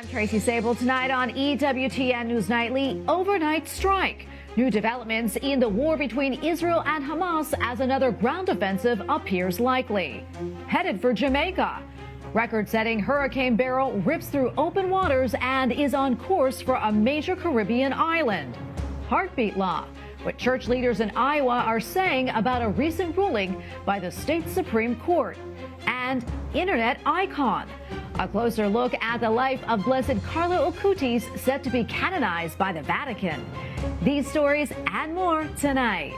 I'm Tracy Sabol. Tonight on EWTN News Nightly, overnight strike. New developments in the war between Israel and Hamas as another ground offensive appears likely. Headed for Jamaica. Record-setting Hurricane Beryl rips through open waters and is on course for a major Caribbean island. Heartbeat law. What church leaders in Iowa are saying about a recent ruling by the state Supreme Court. And internet icon. A closer look at the life of Blessed Carlo Acutis, set to be canonized by the Vatican. These stories and more tonight.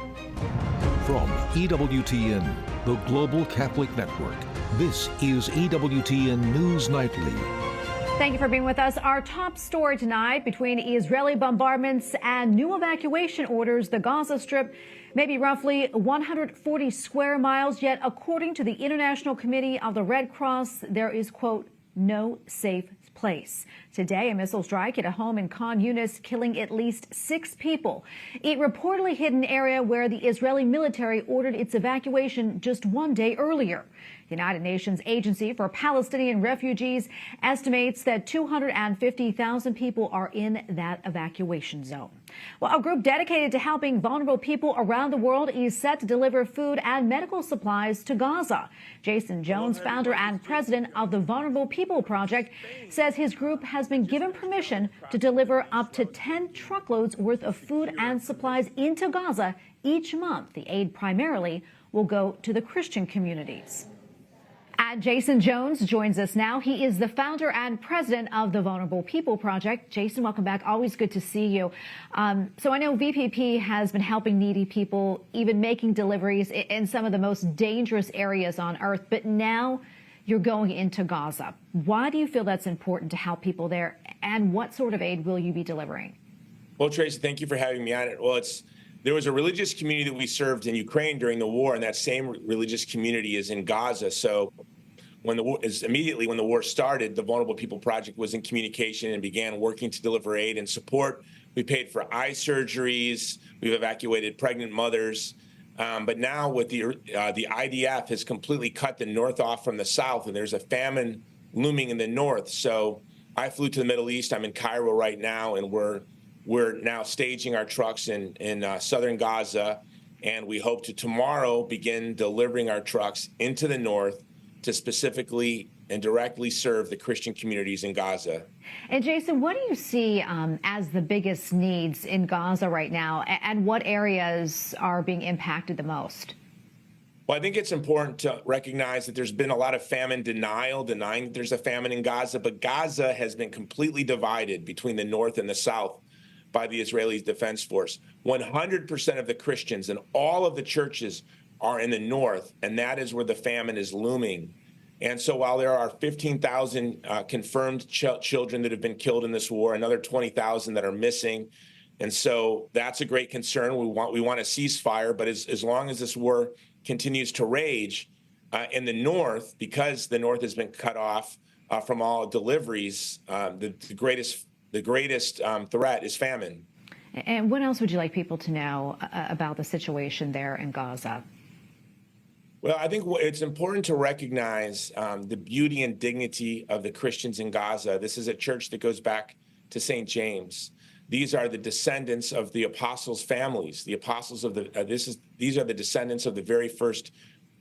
From EWTN, the Global Catholic Network, this is EWTN News Nightly. Thank you for being with us. Our top story tonight: between Israeli bombardments and new evacuation orders, the Gaza Strip may be roughly 140 square miles. Yet, according to the International Committee of the Red Cross, there is, quote, no safe place. Today, a missile strike at a home in Khan Yunis, killing at least 6 people. It reportedly hit an area where the Israeli military ordered its evacuation just 1 day earlier. The United Nations Agency for Palestinian Refugees estimates that 250,000 people are in that evacuation zone. Well, a group dedicated to helping vulnerable people around the world is set to deliver food and medical supplies to Gaza. Jason Jones, founder and president of the Vulnerable People Project, says his group has been given permission to deliver up to 10 truckloads worth of food and supplies into Gaza each month. The aid primarily will go to the Christian communities. And Jason Jones joins us now. He is the founder and president of the Vulnerable People Project. Jason, welcome back. Always good to see you. So I know VPP has been helping needy people, even making deliveries in some of the most dangerous areas on earth. But now you're going into Gaza. Why do you feel that's important to help people there? And what sort of aid will you be delivering? Well, Tracy, thank you for having me on it. Well, there was a religious community that we served in Ukraine during the war, and that same religious community is in Gaza. So immediately when the war started, the Vulnerable People Project was in communication and began working to deliver aid and support. We paid for eye surgeries. We've evacuated pregnant mothers. But now with the IDF has completely cut the north off from the south, and there's a famine looming in the north. So I flew to the Middle East. I'm in Cairo right now, and we're now staging our trucks in southern Gaza, and we hope to tomorrow begin delivering our trucks into the north to specifically and directly serve the Christian communities in Gaza. And Jason, what do you see as the biggest needs in Gaza right now, and what areas are being impacted the most? Well, I think it's important to recognize that there's been a lot of famine denial, denying that there's a famine in Gaza, but Gaza has been completely divided between the north and the south by the Israeli Defense Force. 100% of the Christians and all of the churches are in the north, and that is where the famine is looming. And so while there are 15,000 confirmed children that have been killed in this war, another 20,000 that are missing, and so that's a great concern. We want a ceasefire, but as long as this war continues to rage in the north, because the north has been cut off from all deliveries, the greatest threat is famine. And what else would you like people to know about the situation there in Gaza? Well, I think it's important to recognize the beauty and dignity of the Christians in Gaza. This is a church that goes back to St. James. These are the descendants of the apostles' families. The apostles of these are the descendants of the very first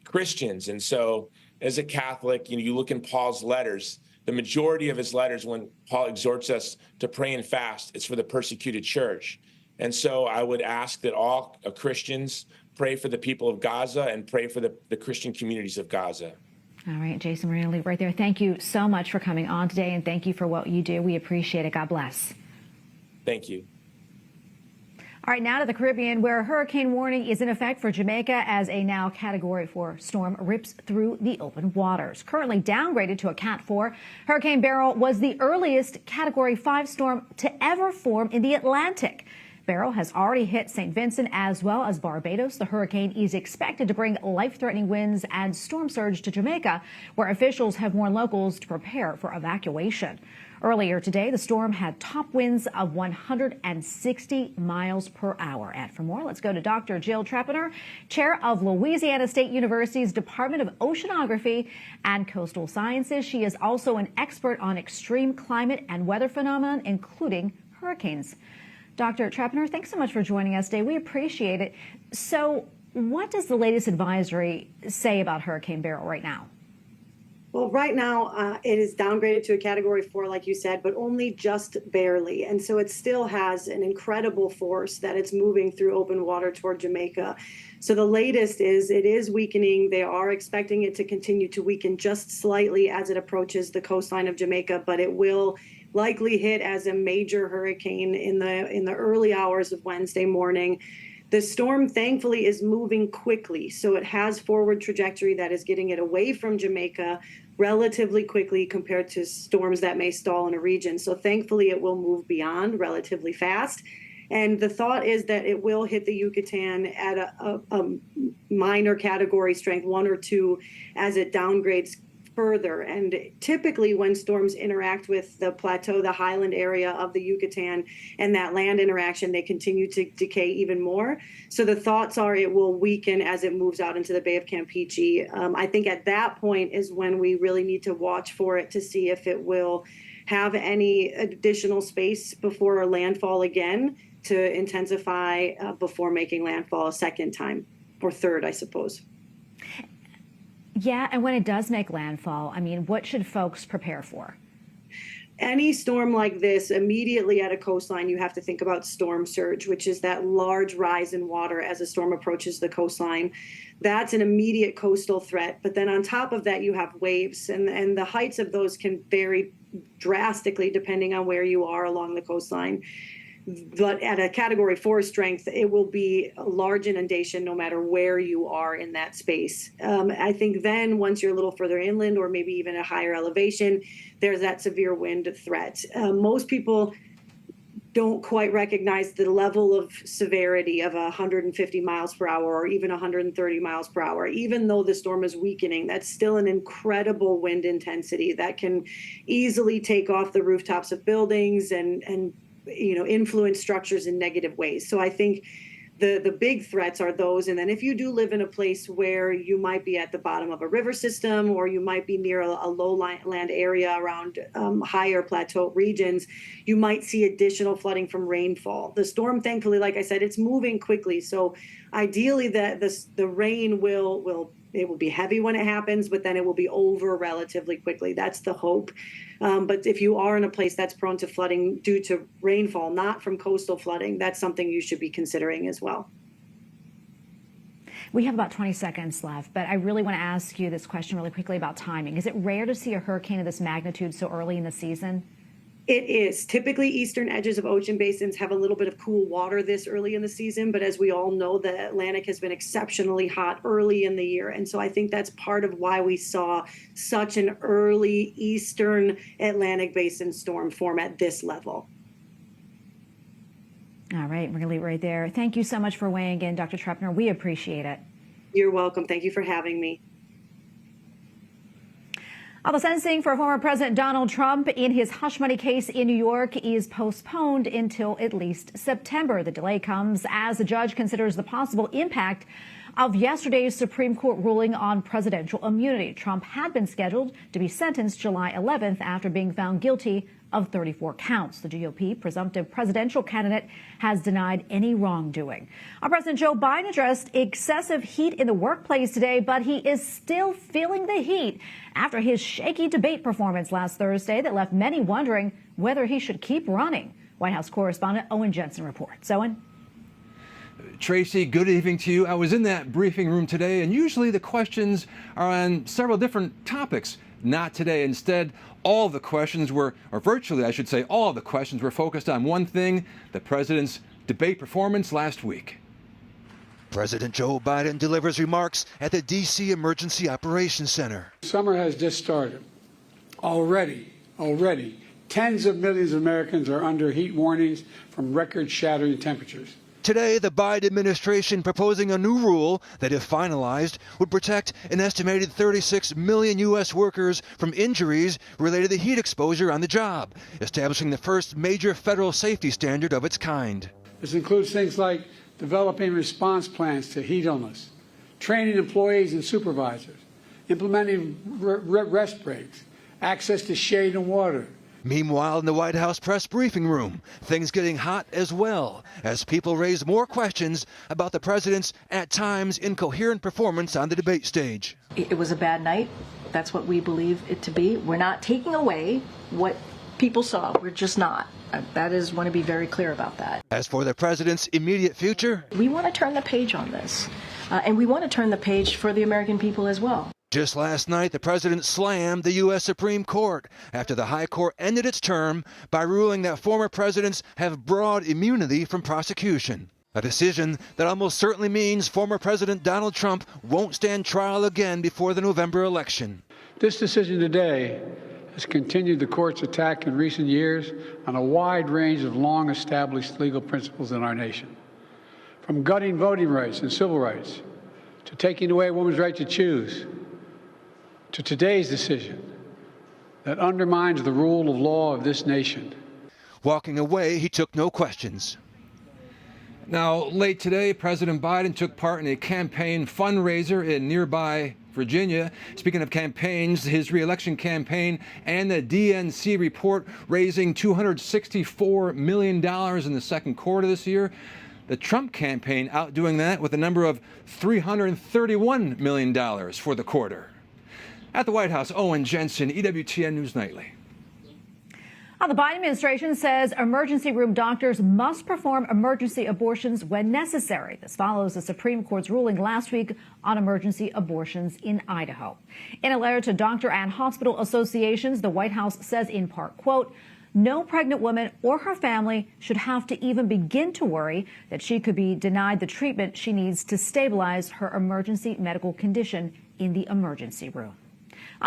Christians. And so, as a Catholic, you look in Paul's letters. The majority of his letters, when Paul exhorts us to pray and fast, it's for the persecuted church. And so I would ask that all Christians pray for the people of Gaza and pray for the Christian communities of Gaza. All right, Jason, we're going to leave right there. Thank you so much for coming on today, and thank you for what you do. We appreciate it. God bless. Thank you. All right, now to the Caribbean, where a hurricane warning is in effect for Jamaica as a now Category 4 storm rips through the open waters. Currently downgraded to a Cat 4, Hurricane Beryl was the earliest Category 5 storm to ever form in the Atlantic. Beryl has already hit St. Vincent as well as Barbados. The hurricane is expected to bring life-threatening winds and storm surge to Jamaica, where officials have warned locals to prepare for evacuation. Earlier today, the storm had top winds of 160 miles per hour. And for more, let's go to Dr. Jill Trepiner, chair of Louisiana State University's Department of Oceanography and Coastal Sciences. She is also an expert on extreme climate and weather phenomena, including hurricanes. Dr. Trepiner, thanks so much for joining us today. We appreciate it. So what does the latest advisory say about Hurricane Beryl right now? Well, right now, it is downgraded to a Category 4, like you said, but only just barely. And so it still has an incredible force that it's moving through open water toward Jamaica. So the latest is it is weakening. They are expecting it to continue to weaken just slightly as it approaches the coastline of Jamaica, but it will likely hit as a major hurricane in the early hours of Wednesday morning. The storm, thankfully, is moving quickly, so it has forward trajectory that is getting it away from Jamaica relatively quickly compared to storms that may stall in a region. So thankfully, it will move beyond relatively fast. And the thought is that it will hit the Yucatan at a minor category strength, 1 or 2, as it downgrades further. And typically when storms interact with the plateau, the highland area of the Yucatan, and that land interaction, they continue to decay even more. So the thoughts are it will weaken as it moves out into the Bay of Campeche. I think at that point is when we really need to watch for it to see if it will have any additional space before landfall again to intensify before making landfall a second time, or third, I suppose. Yeah, and when it does make landfall, I mean, what should folks prepare for? Any storm like this, immediately at a coastline, you have to think about storm surge, which is that large rise in water as a storm approaches the coastline. That's an immediate coastal threat. But then on top of that, you have waves, and the heights of those can vary drastically depending on where you are along the coastline. But at a Category 4 strength, it will be a large inundation no matter where you are in that space. I think then once you're a little further inland or maybe even a higher elevation, there's that severe wind threat. Most people don't quite recognize the level of severity of 150 miles per hour or even 130 miles per hour. Even though the storm is weakening, that's still an incredible wind intensity that can easily take off the rooftops of buildings and influence structures in negative ways. So I think the big threats are those. And then if you do live in a place where you might be at the bottom of a river system, or you might be near a lowland area around higher plateau regions, you might see additional flooding from rainfall. The storm, thankfully, like I said, it's moving quickly. So ideally the rain will be heavy when it happens, but then it will be over relatively quickly. That's the hope. But if you are in a place that's prone to flooding due to rainfall, not from coastal flooding, that's something you should be considering as well. We have about 20 seconds left, but I really want to ask you this question really quickly about timing. Is it rare to see a hurricane of this magnitude so early in the season? It is. Typically, eastern edges of ocean basins have a little bit of cool water this early in the season, but as we all know, the Atlantic has been exceptionally hot early in the year. And so I think that's part of why we saw such an early eastern Atlantic basin storm form at this level. All right, we're going to leave it right there. Thank you so much for weighing in, Dr. Trepiner. We appreciate it. You're welcome. Thank you for having me. The sentencing for former President Donald Trump in his hush money case in New York is postponed until at least September. The delay comes as the judge considers the possible impact of yesterday's Supreme Court ruling on presidential immunity. Trump had been scheduled to be sentenced July 11th after being found guilty of 34 counts. The GOP presumptive presidential candidate has denied any wrongdoing. President Joe Biden addressed excessive heat in the workplace today, but he is still feeling the heat after his shaky debate performance last Thursday that left many wondering whether he should keep running. White House correspondent Owen Jensen reports. Owen? Tracy, good evening to you. I was in that briefing room today, and usually the questions are on several different topics. Not today. Instead, all the questions were, or virtually I should say, all of the questions were focused on one thing, the president's debate performance last week. President Joe Biden delivers remarks at the D.C. Emergency Operations Center. Summer has just started. Already, Tens of millions of Americans are under heat warnings from record-shattering temperatures. Today, the Biden administration proposing a new rule that, if finalized, would protect an estimated 36 million U.S. workers from injuries related to heat exposure on the job, establishing the first major federal safety standard of its kind. This includes things like developing response plans to heat illness, training employees and supervisors, implementing rest breaks, access to shade and water. Meanwhile, in the White House press briefing room, things getting hot as well, as people raise more questions about the president's, at times, incoherent performance on the debate stage. It was a bad night. That's what we believe it to be. We're not taking away what people saw. We're just not. That is, want to be very clear about that. As for the president's immediate future, we want to turn the page on this, and we want to turn the page for the American people as well. Just last night, the president slammed the U.S. Supreme Court after the High Court ended its term by ruling that former presidents have broad immunity from prosecution. A decision that almost certainly means former President Donald Trump won't stand trial again before the November election. This decision today has continued the court's attack in recent years on a wide range of long-established legal principles in our nation, from gutting voting rights and civil rights to taking away a woman's right to choose, to today's decision that undermines the rule of law of this nation. Walking away, he took no questions. Now, late today, President Biden took part in a campaign fundraiser in nearby Virginia. Speaking of campaigns, his re-election campaign and the DNC report raising $264 million in the second quarter this year. The Trump campaign outdoing that with a number of $331 million for the quarter. At the White House, Owen Jensen, EWTN News Nightly. The Biden administration says emergency room doctors must perform emergency abortions when necessary. This follows the Supreme Court's ruling last week on emergency abortions in Idaho. In a letter to doctor and hospital associations, the White House says in part, quote, no pregnant woman or her family should have to even begin to worry that she could be denied the treatment she needs to stabilize her emergency medical condition in the emergency room.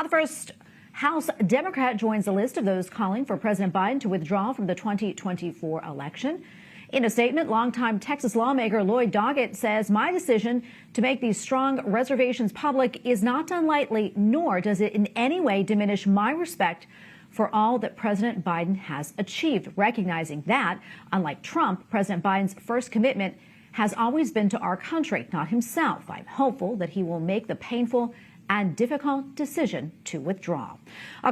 The first House Democrat joins the list of those calling for President Biden to withdraw from the 2024 election. In a statement, longtime Texas lawmaker Lloyd Doggett says, my decision to make these strong reservations public is not done lightly, nor does it in any way diminish my respect for all that President Biden has achieved, recognizing that, unlike Trump, President Biden's first commitment has always been to our country, not himself. I'm hopeful that he will make the painful and difficult decision to withdraw.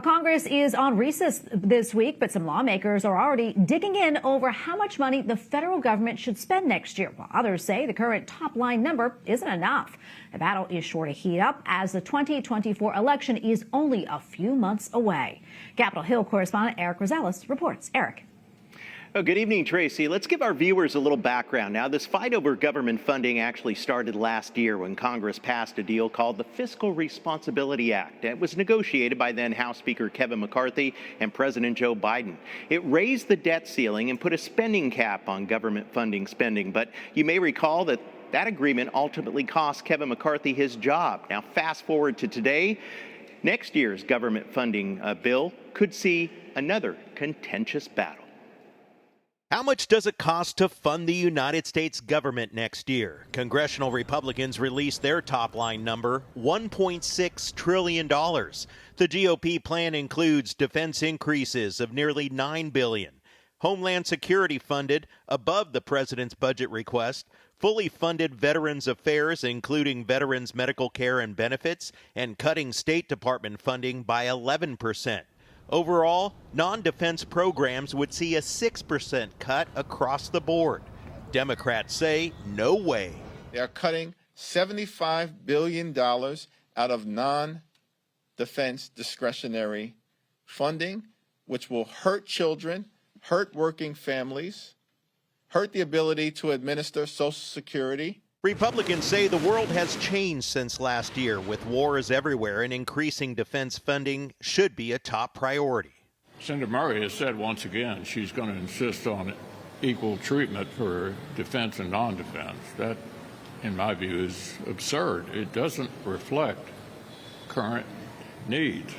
Congress is on recess this week, but some lawmakers are already digging in over how much money the federal government should spend next year, while others say the current top-line number isn't enough. The battle is sure to heat up as the 2024 election is only a few months away. Capitol Hill correspondent Eric Rosales reports. Eric. Oh, good evening, Tracy. Let's give our viewers a little background. Now, this fight over government funding actually started last year when Congress passed a deal called the Fiscal Responsibility Act. It was negotiated by then House Speaker Kevin McCarthy and President Joe Biden. It raised the debt ceiling and put a spending cap on government funding spending. But you may recall that that agreement ultimately cost Kevin McCarthy his job. Now, fast forward to today. Next year's government funding bill could see another contentious battle. How much does it cost to fund the United States government next year? Congressional Republicans released their top-line number, $1.6 trillion. The GOP plan includes defense increases of nearly $9 billion, Homeland Security funded above the president's budget request, fully funded Veterans Affairs, including veterans' medical care and benefits, and cutting State Department funding by 11%. Overall, non-defense programs would see a 6% cut across the board. Democrats say no way. They are cutting $75 billion out of non-defense discretionary funding, which will hurt children, hurt working families, hurt the ability to administer Social Security. Republicans say the world has changed since last year, with wars everywhere, and increasing defense funding should be a top priority. Senator Murray has said once again she's going to insist on equal treatment for defense and non-defense. That, in my view, is absurd. It doesn't reflect current needs.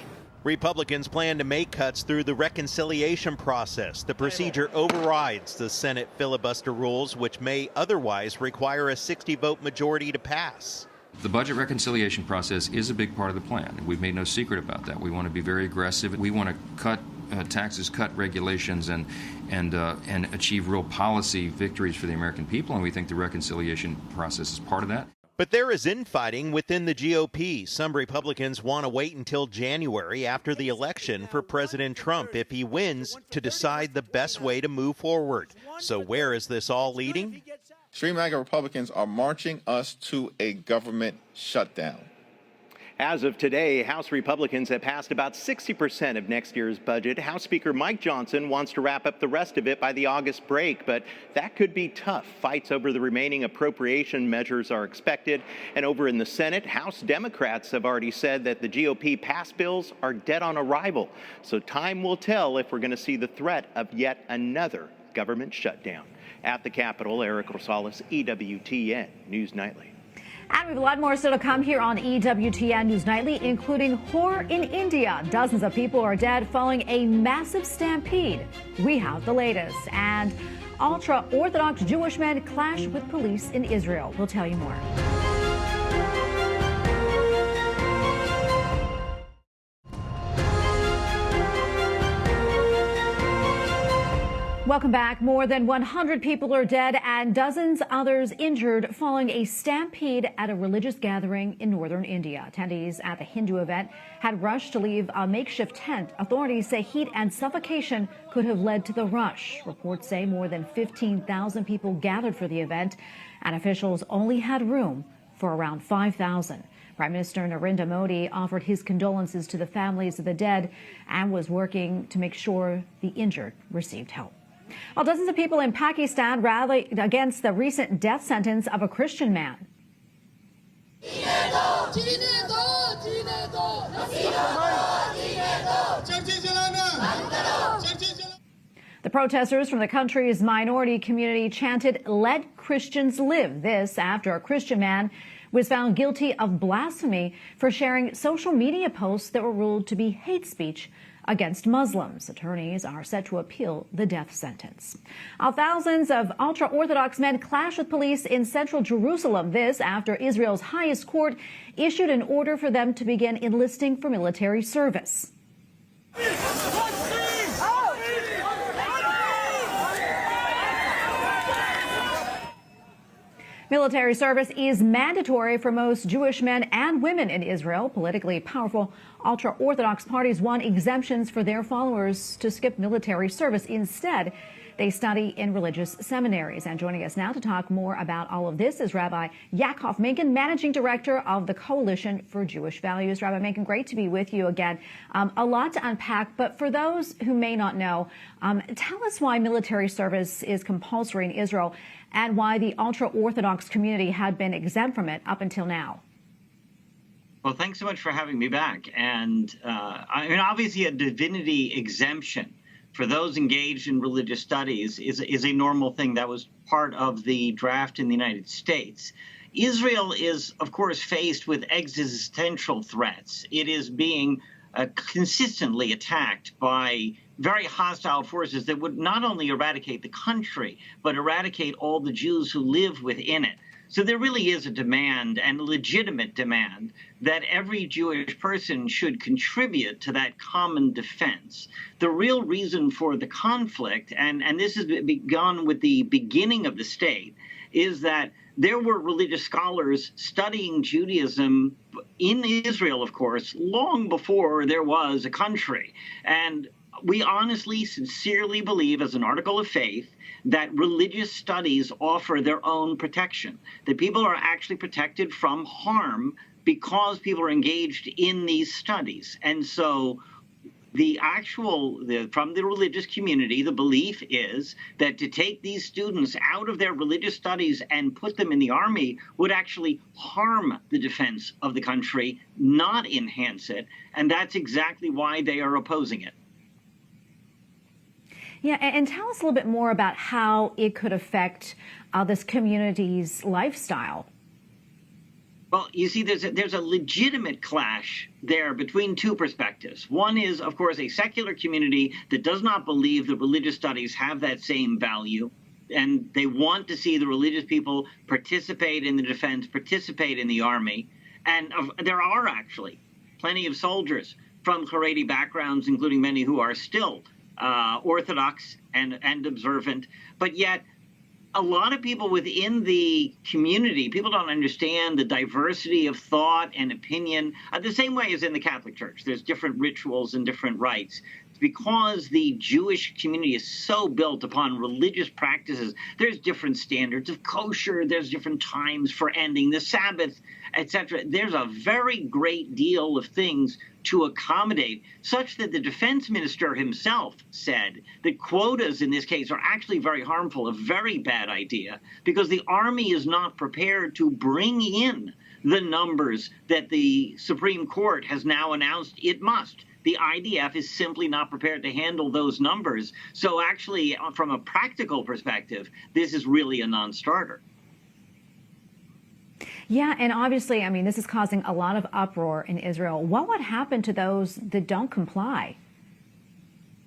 Republicans plan to make cuts through the reconciliation process. The procedure overrides the Senate filibuster rules, which may otherwise require a 60-vote majority to pass. The budget reconciliation process is a big part of the plan. We've made no secret about that. We want to be very aggressive. We want to cut taxes, cut regulations, and achieve real policy victories for the American people, and we think the reconciliation process is part of that. But there is infighting within the GOP. Some Republicans want to wait until January after the election for President Trump, if he wins, to decide the best way to move forward. So where is this all leading? Extreme MAGA Republicans are marching us to a government shutdown. As of today, House Republicans have passed about 60% of next year's budget. House Speaker Mike Johnson wants to wrap up the rest of it by the August break, but that could be tough. Fights over the remaining appropriation measures are expected. And over in the Senate, House Democrats have already said that the GOP passed bills are dead on arrival. So time will tell if we're going to see the threat of yet another government shutdown. At the Capitol, Eric Rosales, EWTN News Nightly. And we have a lot more still to come here on EWTN News Nightly, including horror in India. Dozens of people are dead following a massive stampede. We have the latest. And ultra-Orthodox Jewish men clash with police in Israel. We'll tell you more. Welcome back. More than 100 people are dead and dozens others injured following a stampede at a religious gathering in northern India. Attendees at the Hindu event had rushed to leave a makeshift tent. Authorities say heat and suffocation could have led to the rush. Reports say more than 15,000 people gathered for the event, and officials only had room for around 5,000. Prime Minister Narendra Modi offered his condolences to the families of the dead and was working to make sure the injured received help. Well, dozens of people in Pakistan rallied against the recent death sentence of a Christian man. The protesters from the country's minority community chanted, "Let Christians live." This after a Christian man was found guilty of blasphemy for sharing social media posts that were ruled to be hate speech against Muslims. Attorneys are set to appeal the death sentence. Thousands of ultra-Orthodox men clash with police in central Jerusalem. This after Israel's highest court issued an order for them to begin enlisting for military service. Military service is mandatory for most Jewish men and women in Israel. Politically powerful ultra-Orthodox parties want exemptions for their followers to skip military service. Instead, they study in religious seminaries. And joining us now to talk more about all of this is Rabbi Yaakov Menken, Managing Director of the Coalition for Jewish Values. Rabbi Menken, great to be with you again. A lot to unpack, but for those who may not know, tell us why military service is compulsory in Israel and why the ultra-Orthodox community had been exempt from it up until now. Well, thanks so much for having me back. And obviously a divinity exemption for those engaged in religious studies is a normal thing. That was part of the draft in the United States. Israel is, of course, faced with existential threats. It is being consistently attacked by very hostile forces that would not only eradicate the country, but eradicate all the Jews who live within it. So there really is a demand, and a legitimate demand, that every Jewish person should contribute to that common defense. The real reason for the conflict, and this has begun with the beginning of the state, is that there were religious scholars studying Judaism in Israel, of course, long before there was a country. And we honestly, sincerely believe, as an article of faith, that religious studies offer their own protection, that people are actually protected from harm because people are engaged in these studies. And so from the religious community, the belief is that to take these students out of their religious studies and put them in the army would actually harm the defense of the country, not enhance it. And that's exactly why they are opposing it. Yeah, and tell us a little bit more about how it could affect this community's lifestyle. Well, you see, there's a legitimate clash there between two perspectives. One is, of course, a secular community that does not believe that religious studies have that same value, and they want to see the religious people participate in the defense, participate in the army. And there are actually plenty of soldiers from Haredi backgrounds, including many who are still Orthodox and observant, but yet a lot of people within the community, people don't understand the diversity of thought and opinion the same way as in the Catholic Church. There's different rituals and different rites. Because the Jewish community is so built upon religious practices, there's different standards of kosher, there's different times for ending the Sabbath, etc. There's a very great deal of things to accommodate, such that the defense minister himself said that quotas in this case are actually very harmful, a very bad idea, because the army is not prepared to bring in the numbers that the Supreme Court has now announced it must. The IDF is simply not prepared to handle those numbers. So actually, from a practical perspective, this is really a non-starter. Yeah, and obviously, I mean, this is causing a lot of uproar in Israel. What would happen to those that don't comply?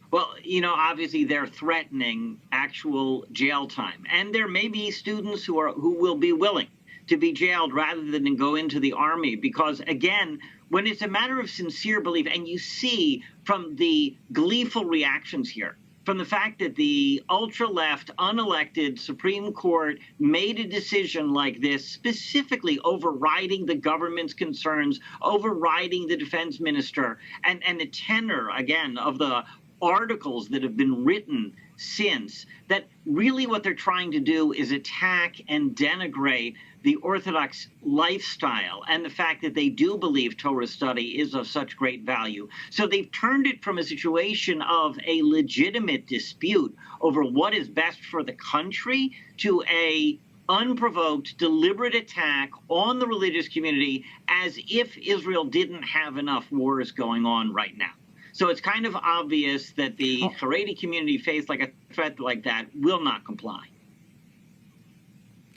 Well, you know, obviously they're threatening actual jail time. And there may be students who will be willing to be jailed rather than go into the army because, again, when it's a matter of sincere belief, and you see from the gleeful reactions here, from the fact that the ultra-left, unelected Supreme Court made a decision like this, specifically overriding the government's concerns, overriding the defense minister, and the tenor, again, of the articles that have been written since, that really what they're trying to do is attack and denigrate the Orthodox lifestyle and the fact that they do believe Torah study is of such great value. So they've turned it from a situation of a legitimate dispute over what is best for the country to a unprovoked, deliberate attack on the religious community as if Israel didn't have enough wars going on right now. So it's kind of obvious that the Haredi community faced like a threat like that will not comply.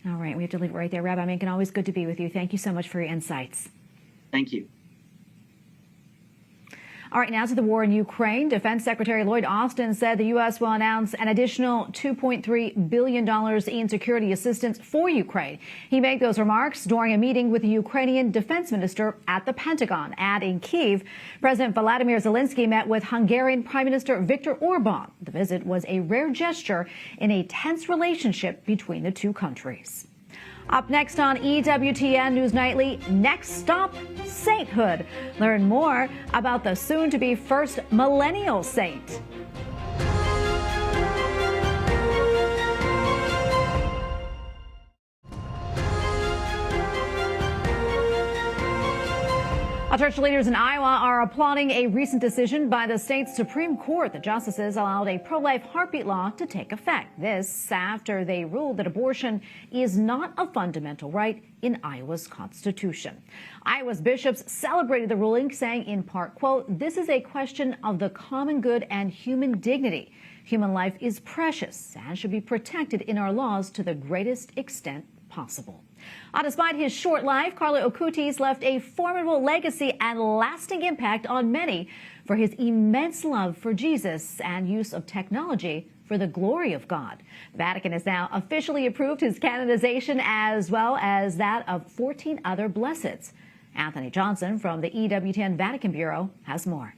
All right, we have to leave it right there. Rabbi Menken, always good to be with you. Thank you so much for your insights. Thank you. All right, now to the war in Ukraine. Defense Secretary Lloyd Austin said the U.S. will announce an additional $2.3 billion in security assistance for Ukraine. He made those remarks during a meeting with the Ukrainian defense minister at the Pentagon. And in Kyiv, President Volodymyr Zelensky met with Hungarian Prime Minister Viktor Orban. The visit was a rare gesture in a tense relationship between the two countries. Up next on EWTN News Nightly, next stop, Sainthood. Learn more about the soon-to-be first millennial saint. Church leaders in Iowa are applauding a recent decision by the state's Supreme Court. The justices allowed a pro-life heartbeat law to take effect. This after they ruled that abortion is not a fundamental right in Iowa's Constitution. Iowa's bishops celebrated the ruling, saying in part, quote, "This is a question of the common good and human dignity. Human life is precious and should be protected in our laws to the greatest extent possible." Despite his short life, Carlo Acutis left a formidable legacy and lasting impact on many for his immense love for Jesus and use of technology for the glory of God. The Vatican has now officially approved his canonization as well as that of 14 other blesseds. Anthony Johnson from the EWTN Vatican Bureau has more.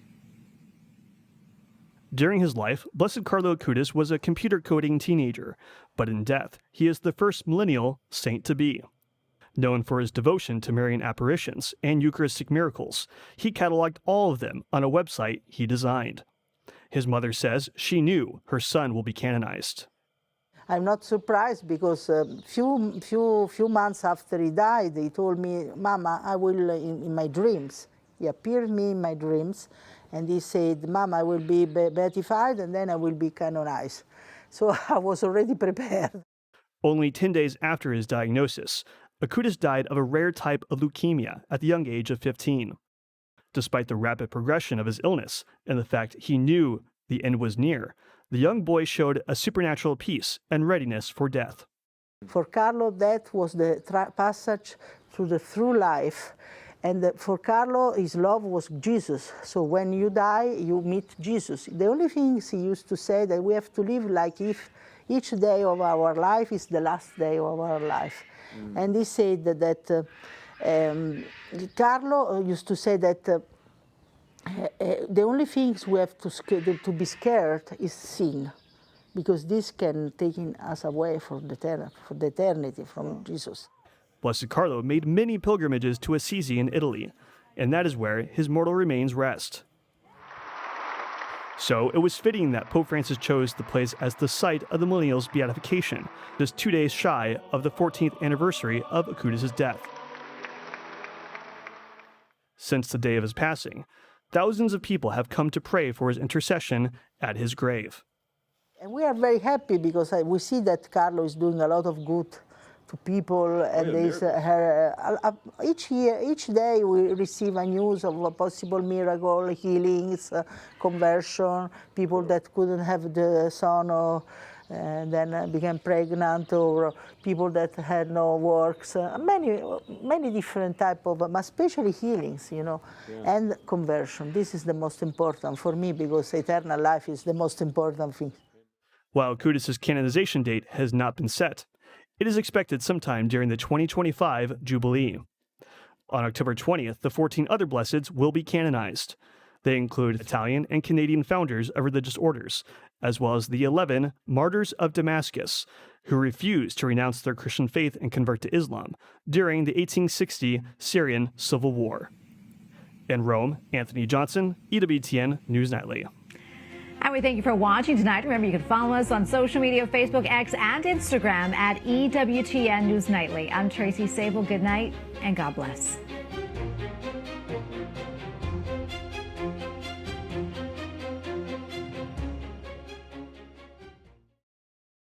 During his life, Blessed Carlo Acutis was a computer coding teenager, but in death, he is the first millennial saint to be. Known for his devotion to Marian apparitions and Eucharistic miracles, he cataloged all of them on a website he designed. His mother says she knew her son will be canonized. I'm not surprised because few months after he died, he told me, "Mama, I will in my dreams." He appeared me in my dreams, and he said, "Mama, I will be beatified, and then I will be canonized." So I was already prepared. Only 10 days after his diagnosis, Acutis died of a rare type of leukemia at the young age of 15. Despite the rapid progression of his illness and the fact he knew the end was near, the young boy showed a supernatural peace and readiness for death. For Carlo, death was the passage through life. And for Carlo, his love was Jesus. So when you die, you meet Jesus. The only thing he used to say that we have to live like if each day of our life is the last day of our life. And he said that Carlo used to say that the only things we have to be scared is sin, because this can take us away from the eternity, from Jesus. Blessed Carlo made many pilgrimages to Assisi in Italy, and that is where his mortal remains rest. So it was fitting that Pope Francis chose the place as the site of the millennial's beatification, just 2 days shy of the 14th anniversary of Acutis' death. Since the day of his passing, thousands of people have come to pray for his intercession at his grave. And we are very happy because we see that Carlo is doing a lot of good to people, and each day we receive a news of a possible miracle, healings, conversion, people that couldn't have the son or then became pregnant, or people that had no works, many different type of, but especially healings, and conversion. This is the most important for me, because eternal life is the most important thing. While Acutis' canonization date has not been set, it is expected sometime during the 2025 Jubilee. On October 20th, the 14 other blesseds will be canonized. They include Italian and Canadian founders of religious orders, as well as the 11 martyrs of Damascus, who refused to renounce their Christian faith and convert to Islam during the 1860 Syrian Civil War. In Rome, Anthony Johnson, EWTN News Nightly. And we thank you for watching tonight. Remember, you can follow us on social media, Facebook, X, and Instagram at EWTN News Nightly. I'm Tracy Sabol. Good night and God bless.